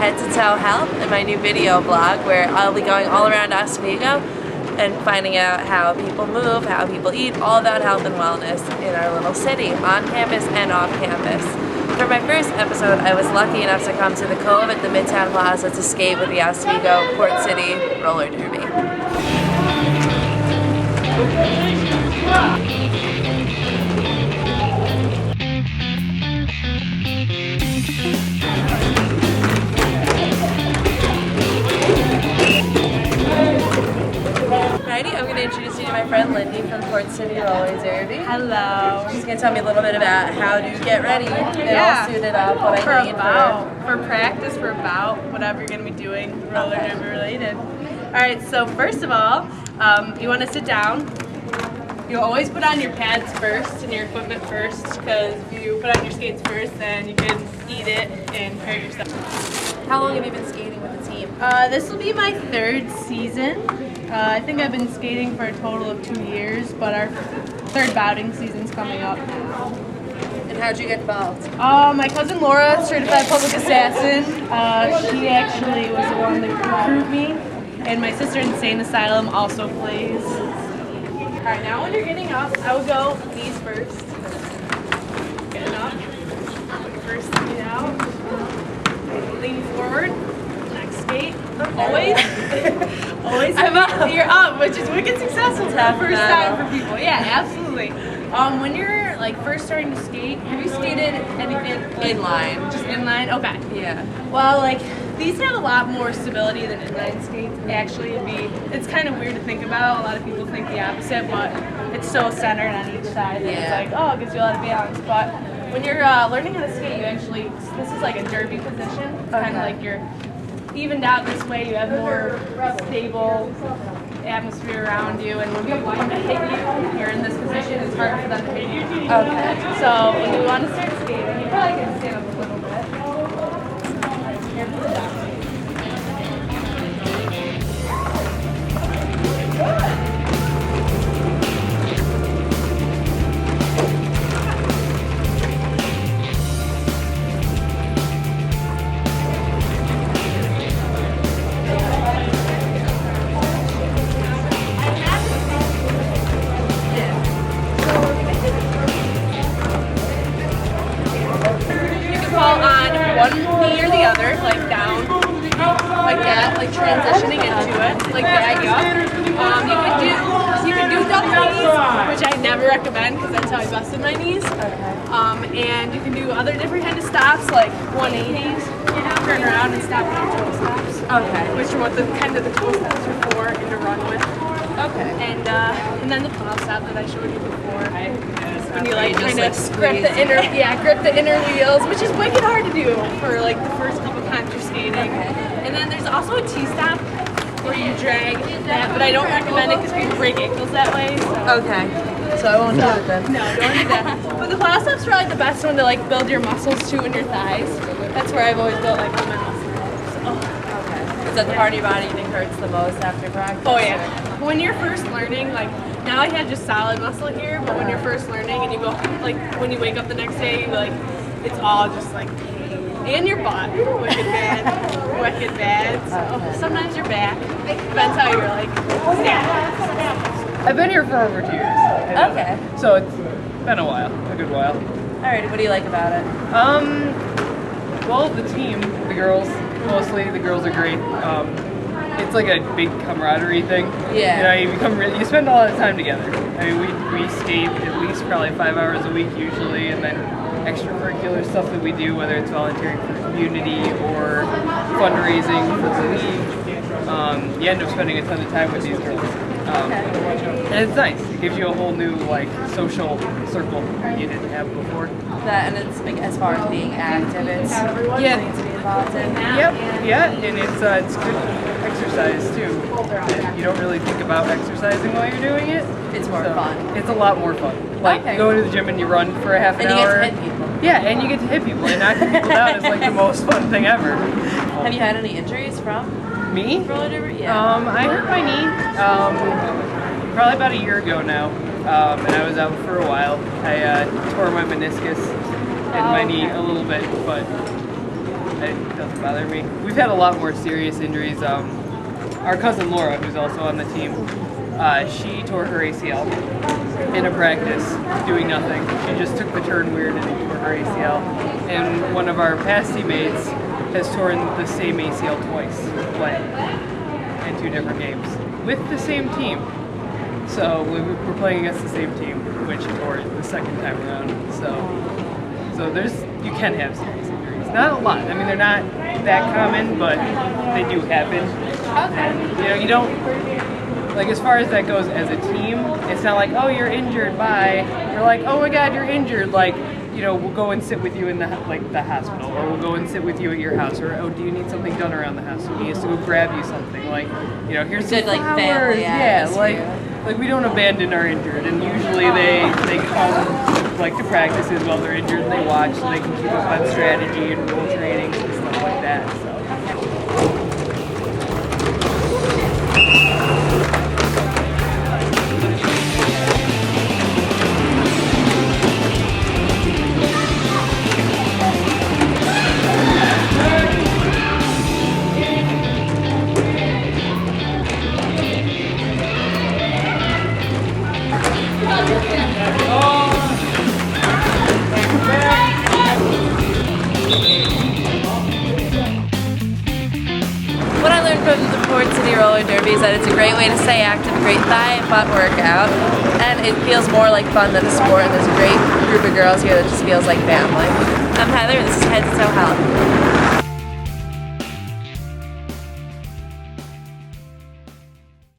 Head2Toe Health and my new video blog where I'll be going all around Oswego and finding out how people move, how people eat, all about health and wellness in our little city, on campus and off campus. For my first episode, I was lucky enough to come to the Cove at the Midtown Plaza to skate with the Oswego Port City roller derby. Alrighty, I'm going to introduce you to my friend Lindy from Port City Roller Derby. Hello. She's going to tell me a little bit about how to get ready and all suited up, what I need for practice, for about whatever you're going to be doing roller derby related. Alright, so first of all, you want to sit down. You always put on your pads first and your equipment first, because if you put on your skates first, then you can eat it and hurt yourself. How long have you been skating with the team? This will be my third season. I think I've been skating for a total of 2 years, but our third bouting season's coming up now. And how'd you get involved? My cousin Laura, certified public assassin, she actually was the one that recruited me, and my sister in Insane Asylum also plays. Alright, now when you're getting up, I would go knees first. Getting up. First skate out. Lean forward. Next skate. Always. Always. You're up, which is wicked successful for the first time for people. Yeah, absolutely. When you're like first starting to skate, have you skated anything? Inline. Just inline? Okay. Yeah. Well, like these have a lot more stability than inline skates. Actually, it's kind of weird to think about. A lot of people think the opposite, but it's so centered on each side that it's like, oh, it gives you a lot of balance. But when you're learning how to skate, you actually, this is like a derby position. It's kind of like you're evened out this way. You have more stable atmosphere around you, and when people come to hit you, you're in this position. It's hard for them to hit you. Okay. So when you want to start skating, you probably can stand up a little bit. One knee or the other, like down, like that, like transitioning into it, like bag up. You can do double knees, which I never recommend because that's how I busted my knees. And you can do other different kind of stops, like 180s, turn around and stop with your toe stops. Okay. Which are what the kind of the toe stops are for, and to run with. Okay. And then the pull stop that I showed you before. When you like just kind of grip the inner wheels, which is wicked hard to do for like the first couple times you're skating. And then there's also a T-stop where you drag that, but I don't recommend it because people break ankles that way. So. Okay. So I won't do it then. No, don't do that. But the pull stop's probably the best one to like build your muscles too in your thighs. That's where I've always built like all my muscles. So. Okay. Is that the part of your body you think hurts the most after practice? Oh yeah. When you're first learning, like now I have just solid muscle here, but when you're first learning and you go, like when you wake up the next day, like it's all just like pain. And your butt, wicked bad, wicked bad. So sometimes your back, depends how you're like standing. I've been here for over 2 years. Okay. So it's been a while, a good while. Alrighty, what do you like about it? Well, the team, the girls, mostly the girls are great. It's like a big camaraderie thing. Yeah. You know, you spend a lot of time together. I mean, we skate at least probably 5 hours a week usually, and then extracurricular stuff that we do, whether it's volunteering for community or fundraising for the league. You end up spending a ton of time with these girls. And it's nice. It gives you a whole new like social circle that you didn't have before. That, and it's like, as far as being active, it's something to be involved in. Yeah, and it's good exercise too. You don't really think about exercising while you're doing it. It's more fun. It's a lot more fun. Like going to the gym and you run for a half an hour. And you get to hit people. Yeah, and you get to hit people, and knocking people down is like the most fun thing ever. Have you had any injuries from me? roller derby? Yeah. I hurt my knee probably about a year ago now, and I was out for a while. I tore my meniscus in my knee a little bit, but it doesn't bother me. We've had a lot more serious injuries. Our cousin Laura, who's also on the team, she tore her ACL in a practice doing nothing. She just took the turn weird and tore her ACL. And one of our past teammates has torn the same ACL twice playing in 2 different games with the same team. So we're playing against the same team, which tore it the second time around. So you can have serious injuries. Not a lot. I mean, they're not that common, but they do happen. And, you don't, like, as far as that goes as a team, it's not like, oh, you're injured, bye. You're like, oh my God, you're injured. Like, we'll go and sit with you in the hospital, or we'll go and sit with you at your house, or, oh, do you need something done around the house? So he has to go grab you something. Like, here's some good, flowers. family Yeah, atmosphere. like we don't abandon our injured, and usually they come like to practices while they're injured, and they watch so they can keep up on strategy and rule trainings and stuff like that. So. What I learned from the Port City Roller Derby is that it's a great way to stay active, a great thigh and butt workout, and it feels more like fun than a sport, and there's a great group of girls here that just feels like family. I'm Heather, and this is Head2Toe Health.